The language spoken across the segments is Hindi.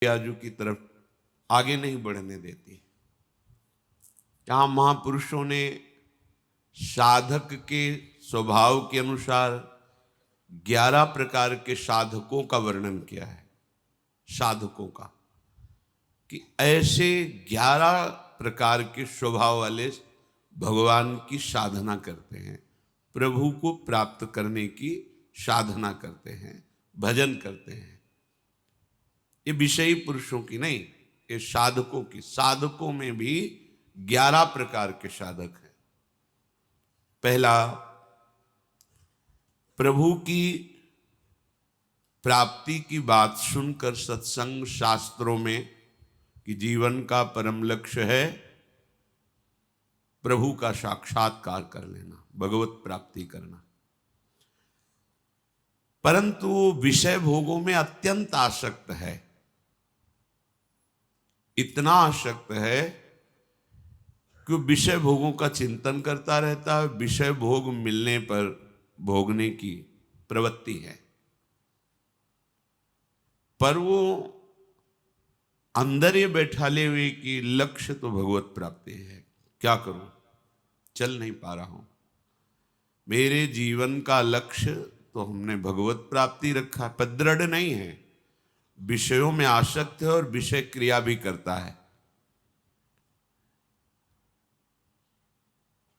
आजू की तरफ आगे नहीं बढ़ने देती। यहाँ महापुरुषों ने साधक के स्वभाव के अनुसार 11 प्रकार के साधकों का वर्णन किया है। साधकों का कि ऐसे 11 प्रकार के स्वभाव वाले भगवान की साधना करते हैं, प्रभु को प्राप्त करने की साधना करते हैं, भजन करते हैं। ये विषयी पुरुषों की नहीं, ये साधकों की। साधकों में भी 11 प्रकार के साधक हैं। पहला, प्रभु की प्राप्ति की बात सुनकर सत्संग शास्त्रों में कि जीवन का परम लक्ष्य है प्रभु का साक्षात्कार कर लेना, भगवत प्राप्ति करना, परंतु विषय भोगों में अत्यंत आसक्त है। इतना आसक्त है कि विषय भोगों का चिंतन करता रहता है, विषय भोग मिलने पर भोगने की प्रवृत्ति है, पर वो अंदर ये बैठा ले हुए कि लक्ष्य तो भगवत प्राप्ति है, क्या करूं, चल नहीं पा रहा हूं। मेरे जीवन का लक्ष्य तो हमने भगवत प्राप्ति रखा, पर दृढ़ नहीं है, विषयों में आसक्त है और विषय क्रिया भी करता है।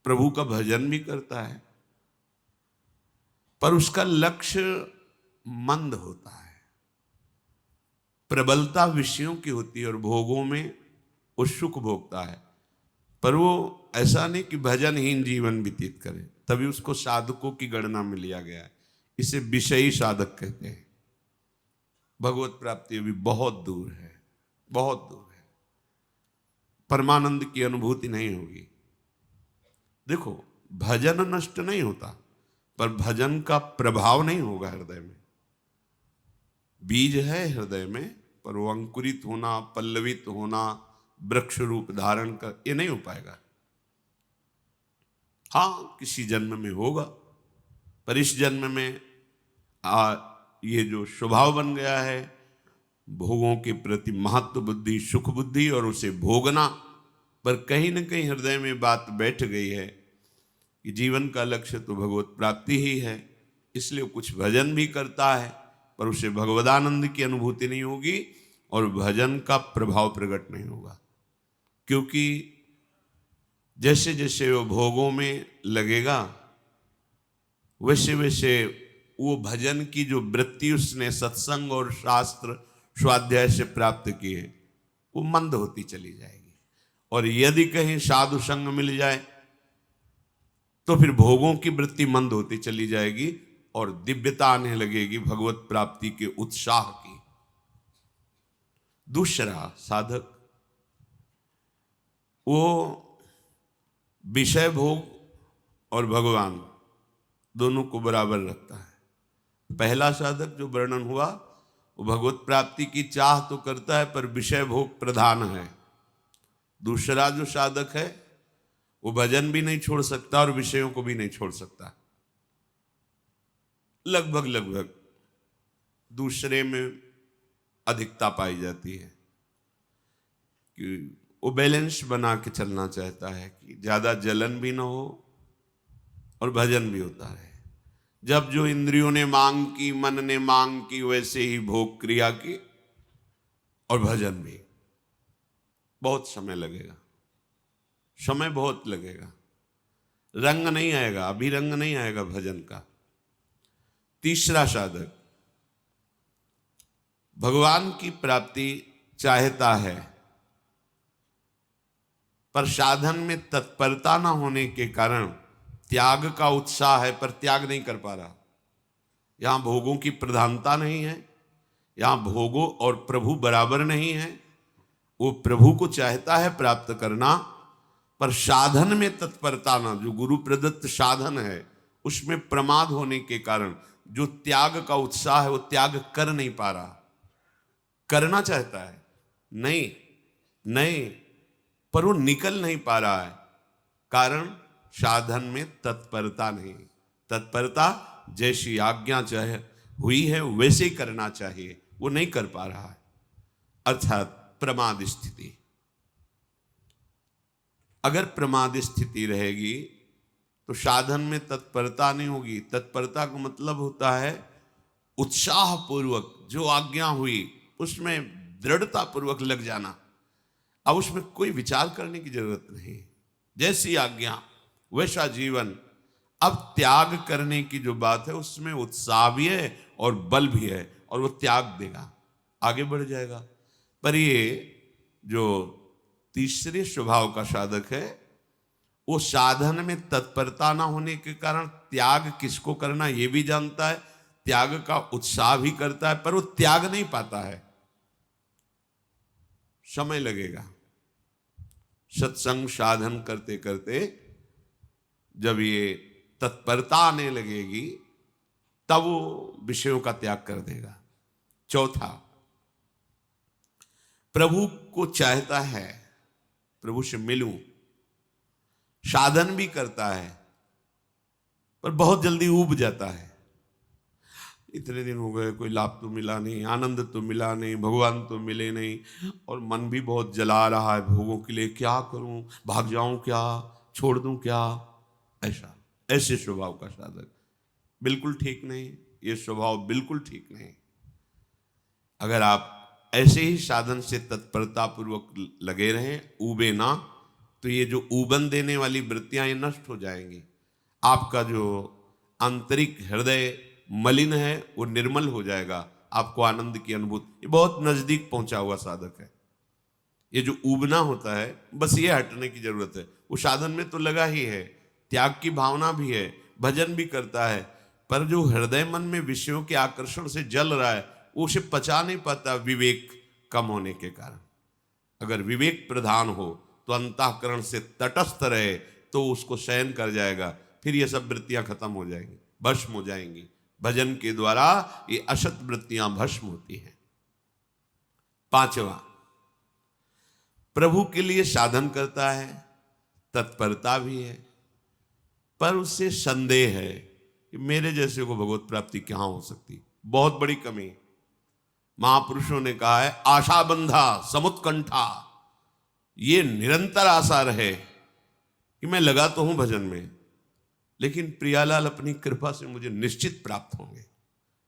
प्रभु का भजन भी करता है, पर उसका लक्ष्य मंद होता है, प्रबलता विषयों की होती है और भोगों में वो सुख भोगता है। पर वो ऐसा नहीं कि भजनहीन जीवन व्यतीत करे, तभी उसको साधकों की गणना में लिया गया है। इसे विषयी साधक कहते हैं। भगवत प्राप्ति अभी बहुत दूर है, बहुत दूर है, परमानंद की अनुभूति नहीं होगी। देखो, भजन नष्ट नहीं होता, पर भजन का प्रभाव नहीं होगा हृदय में। बीज है हृदय में, पर वो अंकुरित होना, पल्लवित होना, वृक्ष रूप धारण कर, ये नहीं हो पाएगा। हाँ, किसी जन्म में होगा, पर इस जन्म में ये जो स्वभाव बन गया है भोगों के प्रति महत्व बुद्धि, सुख बुद्धि और उसे भोगना, पर कहीं न कहीं हृदय में बात बैठ गई है कि जीवन का लक्ष्य तो भगवत प्राप्ति ही है। इसलिए कुछ भजन भी करता है, पर उसे भगवदानंद की अनुभूति नहीं होगी और भजन का प्रभाव प्रकट नहीं होगा। क्योंकि जैसे जैसे वो भोगों में लगेगा, वैसे वैसे वो भजन की जो वृत्ति उसने सत्संग और शास्त्र स्वाध्याय से प्राप्त की है, वो मंद होती चली जाएगी। और यदि कहीं साधु संग मिल जाए तो फिर भोगों की वृत्ति मंद होती चली जाएगी और दिव्यता आने लगेगी भगवत प्राप्ति के उत्साह की। दूसरा साधक, वो विषय भोग और भगवान दोनों को बराबर रखता है। पहला साधक जो वर्णन हुआ, वो भगवत प्राप्ति की चाह तो करता है, पर विषय भोग प्रधान है। दूसरा जो साधक है, वो भजन भी नहीं छोड़ सकता और विषयों को भी नहीं छोड़ सकता। लगभग लगभग दूसरे में अधिकता पाई जाती है कि वो बैलेंस बना के चलना चाहता है कि ज्यादा जलन भी ना हो और भजन भी होता है। जब जो इंद्रियों ने मांग की, मन ने मांग की, वैसे ही भोग क्रिया की और भजन भी। बहुत समय लगेगा, समय बहुत लगेगा, रंग नहीं आएगा, अभी रंग नहीं आएगा भजन का। तीसरा साधक भगवान की प्राप्ति चाहता है, पर साधन में तत्परता न होने के कारण त्याग का उत्साह है, पर त्याग नहीं कर पा रहा। यहां भोगों की प्रधानता नहीं है, यहां भोगों और प्रभु बराबर नहीं है। वो प्रभु को चाहता है प्राप्त करना, पर साधन में तत्परता ना, जो गुरु प्रदत्त साधन है उसमें प्रमाद होने के कारण जो त्याग का उत्साह है वो त्याग कर नहीं पा रहा। करना चाहता है, नहीं नहीं, पर वो निकल नहीं पा रहा है। कारण साधन में तत्परता नहीं। तत्परता जैसी आज्ञा चाहे हुई है वैसे ही करना चाहिए, वो नहीं कर पा रहा है। अर्थात प्रमाद स्थिति। अगर प्रमाद स्थिति रहेगी तो साधन में तत्परता नहीं होगी। तत्परता का मतलब होता है उत्साह पूर्वक जो आज्ञा हुई उसमें दृढ़ता पूर्वक लग जाना। अब उसमें कोई विचार करने की जरूरत नहीं, जैसी आज्ञा वैसा जीवन। अब त्याग करने की जो बात है उसमें उत्साह भी है और बल भी है, और वो त्याग देगा, आगे बढ़ जाएगा। पर ये जो तीसरे स्वभाव का साधक है वो साधन में तत्परता ना होने के कारण त्याग किसको करना ये भी जानता है, त्याग का उत्साह भी करता है, पर वो त्याग नहीं पाता है, समय लगेगा। सत्संग साधन करते करते जब ये तत्परता आने लगेगी तब वो विषयों का त्याग कर देगा। चौथा, प्रभु को चाहता है, प्रभु से मिलूं, साधन भी करता है, पर बहुत जल्दी ऊब जाता है। इतने दिन हो गए, कोई लाभ तो मिला नहीं, आनंद तो मिला नहीं, भगवान तो मिले नहीं, और मन भी बहुत जला रहा है भोगों के लिए, क्या करूं, भाग जाऊं क्या, छोड़ दूं क्या। ऐसे स्वभाव का साधक बिल्कुल ठीक नहीं, ये स्वभाव बिल्कुल ठीक नहीं। अगर आप ऐसे ही साधन से तत्परता पूर्वक लगे रहें, ऊबे ना, तो ये जो ऊबन देने वाली वृत्तियां ये नष्ट हो जाएंगी। आपका जो आंतरिक हृदय मलिन है वो निर्मल हो जाएगा, आपको आनंद की अनुभूति। ये बहुत नजदीक पहुंचा हुआ साधक है। ये जो ऊबना होता है बस ये हटने की जरूरत है। वो साधन में तो लगा ही है, त्याग की भावना भी है, भजन भी करता है, पर जो हृदय मन में विषयों के आकर्षण से जल रहा है वो उसे पचा नहीं पाता, विवेक कम होने के कारण। अगर विवेक प्रधान हो तो अंतःकरण से तटस्थ रहे तो उसको सहन कर जाएगा, फिर ये सब वृत्तियां खत्म हो जाएंगी, भस्म हो जाएंगी। भजन के द्वारा ये असत वृत्तियां भस्म होती हैं। पांचवा, प्रभु के लिए साधन करता है, तत्परता भी है, पर उससे संदेह है कि मेरे जैसे को भगवत प्राप्ति कहां हो सकती। बहुत बड़ी कमी। महापुरुषों ने कहा है, आशा बंधा समुत्कंठा, ये निरंतर आशा रहे कि मैं लगा तो हूं भजन में, लेकिन प्रियालाल अपनी कृपा से मुझे निश्चित प्राप्त होंगे,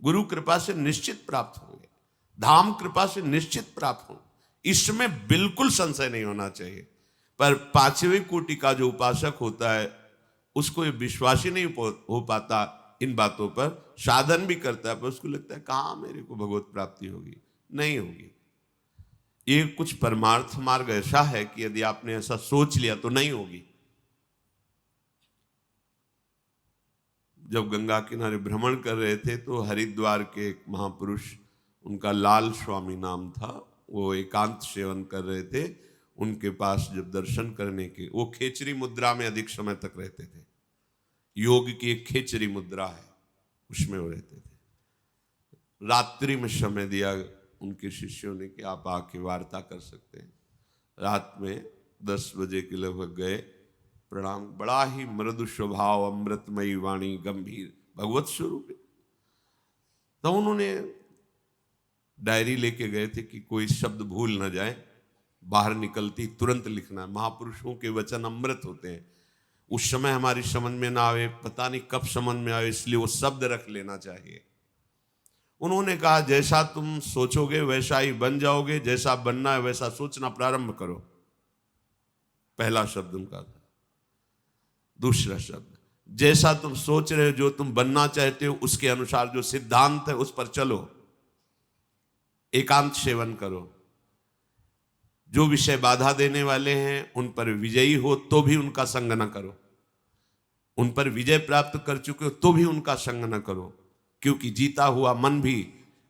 गुरु कृपा से निश्चित प्राप्त होंगे, धाम कृपा से निश्चित प्राप्त होंगे, इसमें बिल्कुल संशय नहीं होना चाहिए। पर पांचवें कोटि का जो उपासक होता है उसको ये विश्वास ही नहीं हो पाता इन बातों पर, साधन भी करता है पर उसको लगता है कहां मेरे को भगवत प्राप्ति होगी, नहीं होगी। ये कुछ परमार्थ मार्ग ऐसा है कि यदि आपने ऐसा सोच लिया तो नहीं होगी। जब गंगा किनारे भ्रमण कर रहे थे तो हरिद्वार के एक महापुरुष, उनका लाल स्वामी नाम था, वो एकांत सेवन कर रहे थे। उनके पास जब दर्शन करने के, वो खेचरी मुद्रा में अधिक समय तक रहते थे, योग की एक खेचरी मुद्रा है उसमें वो रहते थे। रात्रि में समय दिया उनके शिष्यों ने कि आप आके वार्ता कर सकते हैं। रात में 10 बजे के लगभग गए, प्रणाम, बड़ा ही मृदु स्वभाव, अमृतमयी वाणी, गंभीर भगवत स्वरूप। तो उन्होंने डायरी लेके गए थे कि कोई शब्द भूल ना जाए, बाहर निकलती तुरंत लिखना। महापुरुषों के वचन अमृत होते हैं, उस समय हमारी समझ में ना आवे, पता नहीं कब समझ में आवे, इसलिए वो शब्द रख लेना चाहिए। उन्होंने कहा, जैसा तुम सोचोगे वैसा ही बन जाओगे, जैसा बनना है वैसा सोचना प्रारंभ करो। पहला शब्द उनका था। दूसरा शब्द, जैसा तुम सोच रहे हो, जो तुम बनना चाहते हो उसके अनुसार जो सिद्धांत है उस पर चलो, एकांत सेवन करो। जो विषय बाधा देने वाले हैं उन पर विजयी हो तो भी उनका संग न करो, उन पर विजय प्राप्त कर चुके हो तो भी उनका संग न करो, क्योंकि जीता हुआ मन भी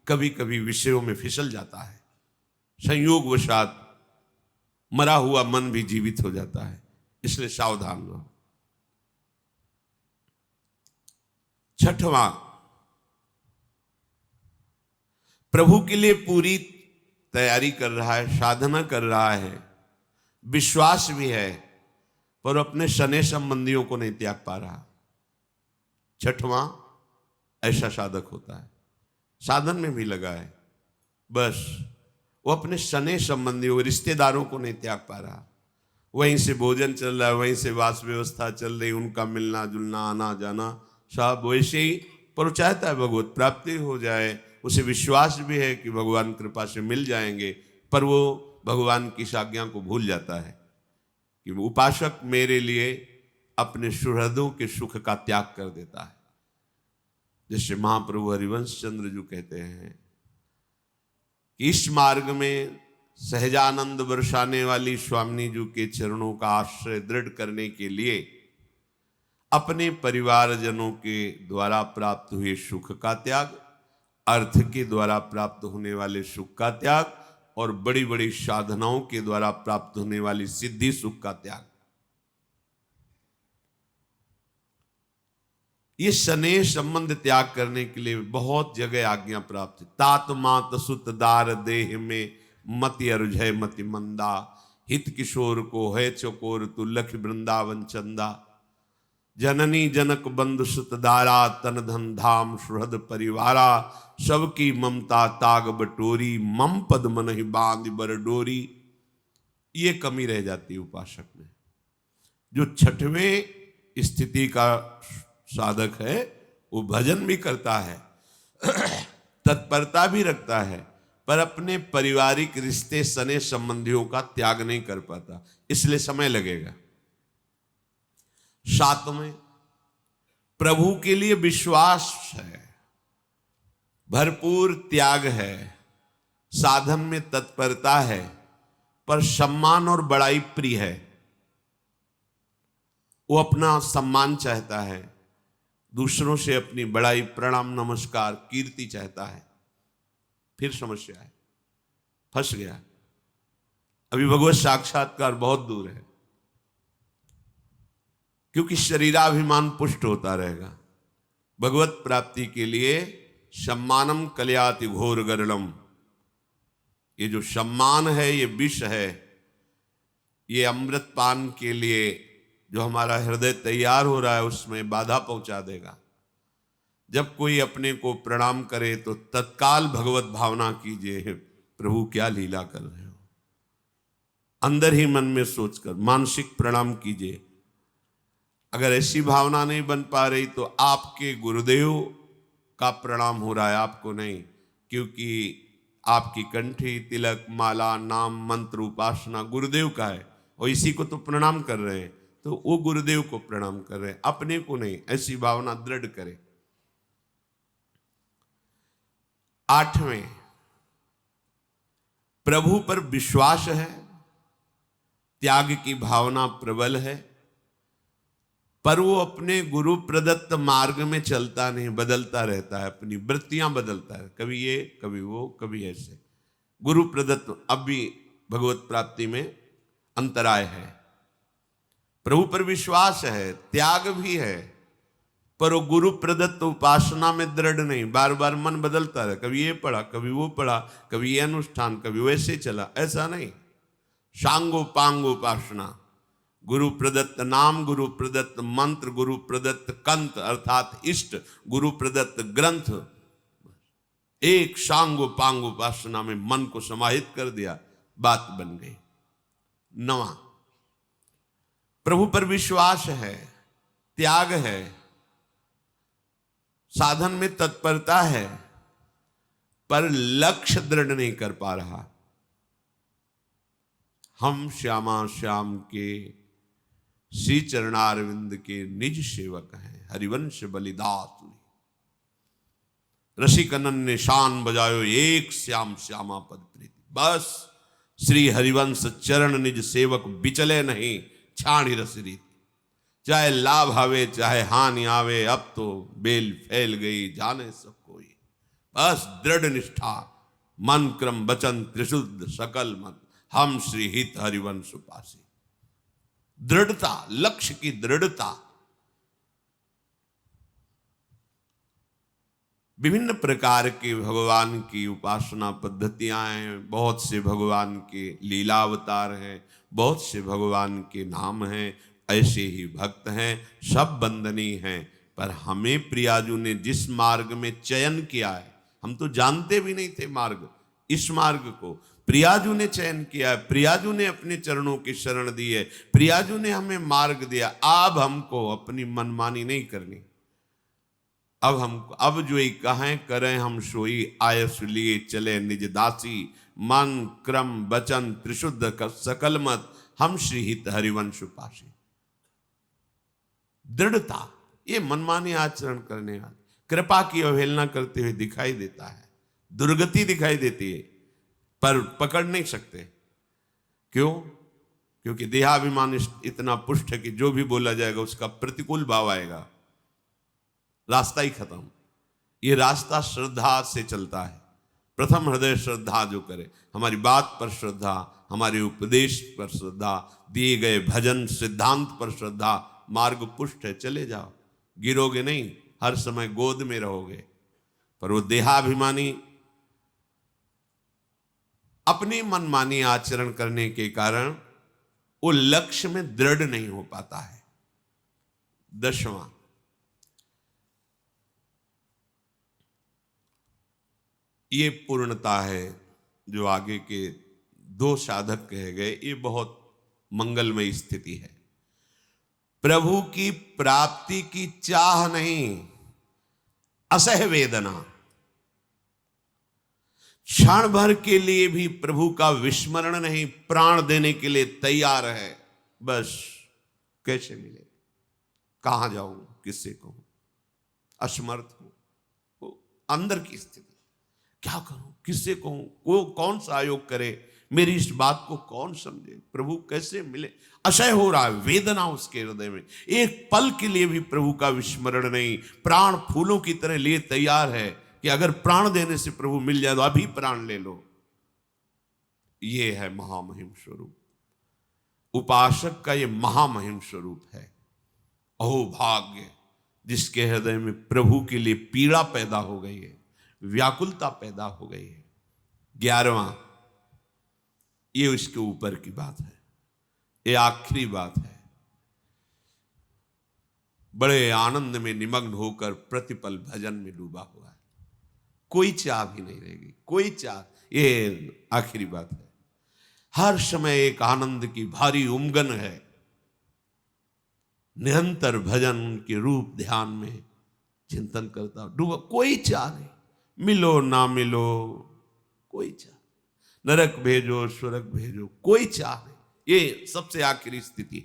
कभी कभी विषयों में फिसल जाता है, संयोगवशात मरा हुआ मन भी जीवित हो जाता है, इसलिए सावधान रहो। छठवां, प्रभु के लिए पूरी तैयारी कर रहा है, साधना कर रहा है, विश्वास भी है, पर अपने शने संबंधियों को नहीं त्याग पा रहा। छठवां, ऐसा साधक होता है, साधन में भी लगा है, बस वो अपने सने संबंधियों रिश्तेदारों को नहीं त्याग पा रहा। वहीं से भोजन चल रहा है, वहीं से वास व्यवस्था चल रही, उनका मिलना जुलना आना जाना सब वैसे ही, पर वो चाहता है भगवत प्राप्ति हो जाए, उसे विश्वास भी है कि भगवान कृपा से मिल जाएंगे, पर वो भगवान की इस आज्ञा को भूल जाता है कि उपासक मेरे लिए अपने सुहृदों के सुख का त्याग कर देता है। जैसे महाप्रभु हरिवंश चंद्र जी कहते हैं कि इस मार्ग में सहजानंद बरसाने वाली स्वामी जी के चरणों का आश्रय दृढ़ करने के लिए अपने परिवारजनों के द्वारा प्राप्त हुए सुख का त्याग, अर्थ के द्वारा प्राप्त होने वाले सुख का त्याग और बड़ी बड़ी साधनाओं के द्वारा प्राप्त होने वाली सिद्धि सुख का त्याग, ये स्नेह संबंध त्याग करने के लिए बहुत जगह आज्ञा प्राप्त है। तात मात सुत दार देह में मति अरुझय मति मंदा, हित किशोर को है चकोर तू लख वृंदावन चंदा, जननी जनक बंधु सुत दारा तन धन धाम सुहृद परिवारा, सबकी ममता ताग बटोरी मम पद मन ही बांध बर डोरी। ये कमी रह जाती है उपासक में। जो छठवें स्थिति का साधक है वो भजन भी करता है, तत्परता भी रखता है, पर अपने पारिवारिक रिश्ते सने संबंधियों का त्याग नहीं कर पाता, इसलिए समय लगेगा। सातवें, प्रभु के लिए विश्वास है, भरपूर त्याग है, साधन में तत्परता है, पर सम्मान और बड़ाई प्रिय है। वो अपना सम्मान चाहता है, दूसरों से अपनी बड़ाई प्रणाम नमस्कार कीर्ति चाहता है। फिर समस्या है, फंस गया। अभी भगवत साक्षात्कार बहुत दूर है, क्योंकि शरीराभिमान पुष्ट होता रहेगा। भगवत प्राप्ति के लिए सम्मानम कल्याति घोर गरलम, ये जो सम्मान है ये विष है, ये अमृत पान के लिए जो हमारा हृदय तैयार हो रहा है उसमें बाधा पहुंचा देगा। जब कोई अपने को प्रणाम करे तो तत्काल भगवत भावना कीजिए, प्रभु क्या लीला कर रहे हो, अंदर ही मन में सोचकर मानसिक प्रणाम कीजिए। अगर ऐसी भावना नहीं बन पा रही तो आपके गुरुदेव का प्रणाम हो रहा है, आपको नहीं, क्योंकि आपकी कंठी तिलक माला नाम मंत्र उपासना गुरुदेव का है और इसी को तो प्रणाम कर रहे हैं, तो वो गुरुदेव को प्रणाम कर रहे हैं, अपने को नहीं। ऐसी भावना दृढ़ करें। आठवें, प्रभु पर विश्वास है, त्याग की भावना प्रबल है, पर वो अपने गुरु प्रदत्त मार्ग में चलता नहीं, बदलता रहता है, अपनी वृत्तियां बदलता है, कभी ये कभी वो कभी ऐसे। गुरु प्रदत्त, अब भी भगवत प्राप्ति में अंतराय है। प्रभु पर विश्वास है, त्याग भी है, पर वो गुरु प्रदत्त उपासना में दृढ़ नहीं, बार बार मन बदलता रहे, कभी ये पढ़ा कभी वो पढ़ा, कभी ये अनुष्ठान कभी वैसे चला, ऐसा नहीं। सांगो पांगो उपासना, गुरु प्रदत्त नाम, गुरु प्रदत्त मंत्र, गुरु प्रदत्त कंत अर्थात इष्ट, गुरु प्रदत्त ग्रंथ, एक सांगो पांगो उपासना में मन को समाहित कर दिया, बात बन गई। नवा, प्रभु पर विश्वास है, त्याग है, साधन में तत्परता है, पर लक्ष्य दृढ़ नहीं कर पा रहा। हम श्यामा श्याम के श्री चरणारविंद के निज सेवक हैं, हरिवंश बलिदास रसिक अनन्य शान बजायो एक श्याम श्यामा पद प्रीति। बस श्री हरिवंश चरण निज सेवक बिचले नहीं, छाणी रस रीति। चाहे लाभ आवे चाहे हानि आवे, अब तो बेल फैल गई जाने सब कोई। बस दृढ़ निष्ठा, मन क्रम वचन त्रिशुद्ध सकल मत, हम श्री हित हरिवंश उपासी। दृढ़ता, लक्ष्य की दृढ़ता। विभिन्न प्रकार के भगवान की उपासना पद्धतियां हैं, बहुत से भगवान के लीला अवतार हैं, बहुत से भगवान के नाम हैं, ऐसे ही भक्त हैं, सब वंदनीय हैं। पर हमें प्रियाजू ने जिस मार्ग में चयन किया है, हम तो जानते भी नहीं थे मार्ग, इस मार्ग को, प्रियाजू ने चयन किया, प्रियाजू ने अपने चरणों की शरण दी है, प्रियाजू ने हमें मार्ग दिया। अब हमको अपनी मनमानी नहीं करनी। अब जो ही कहें करें हम सोई, आयस लिए चले निज दासी, मन क्रम वचन त्रिशुद्ध सकल मत, हम श्रीहित हरिवंश पासी। दृढ़ता, ये मनमानी आचरण करने वाले कृपा की अवहेलना करते हुए दिखाई देता है, दुर्गति दिखाई देती है, पर पकड़ नहीं सकते। क्यों? क्योंकि देहाभिमान इतना पुष्ट है कि जो भी बोला जाएगा उसका प्रतिकूल भाव आएगा, रास्ता ही खत्म। ये रास्ता श्रद्धा से चलता है। प्रथम हृदय श्रद्धा जो करे, हमारी बात पर श्रद्धा, हमारे उपदेश पर श्रद्धा, दिए गए भजन सिद्धांत पर श्रद्धा, मार्ग पुष्ट है, चले जाओ, गिरोगे नहीं, हर समय गोद में रहोगे। पर वो देहाभिमानी अपनी मनमानी आचरण करने के कारण वो लक्ष्य में दृढ़ नहीं हो पाता है। 10वां, ये पूर्णता है जो आगे के 2 साधक कहे गए, ये बहुत मंगलमय स्थिति है। प्रभु की प्राप्ति की चाह नहीं, असह वेदना, क्षण भर के लिए भी प्रभु का विस्मरण नहीं, प्राण देने के लिए तैयार है। बस कैसे मिले, कहां जाऊं, किससे कहूं, असमर्थ हूं, वो अंदर की स्थिति, क्या करूं, किससे कहूं, वो कौन सा आयोग करे, मेरी इस बात को कौन समझे, प्रभु कैसे मिले, असह्य हो रहा है, वेदना उसके हृदय में। एक पल के लिए भी प्रभु का विस्मरण नहीं, प्राण फूलों की तरह लिए तैयार है कि अगर प्राण देने से प्रभु मिल जाए तो अभी प्राण ले लो। ये है महामहिम स्वरूप, उपासक का ये महामहिम स्वरूप है। अहो भाग्य जिसके हृदय में प्रभु के लिए पीड़ा पैदा हो गई है, व्याकुलता पैदा हो गई है। 11वां, ये उसके ऊपर की बात है, ये आखिरी बात है। बड़े आनंद में निमग्न होकर प्रतिपल भजन में डूबा हुआ है, कोई चाह भी नहीं रहेगी, कोई चाह। ये आखिरी बात है। हर समय एक आनंद की भारी उमगन है, निरंतर भजन के रूप ध्यान में चिंतन करता डूबा, कोई चाह नहीं, मिलो ना मिलो कोई चाह, नरक भेजो स्वर्ग भेजो कोई चाह नहीं। ये सबसे आखिरी स्थिति,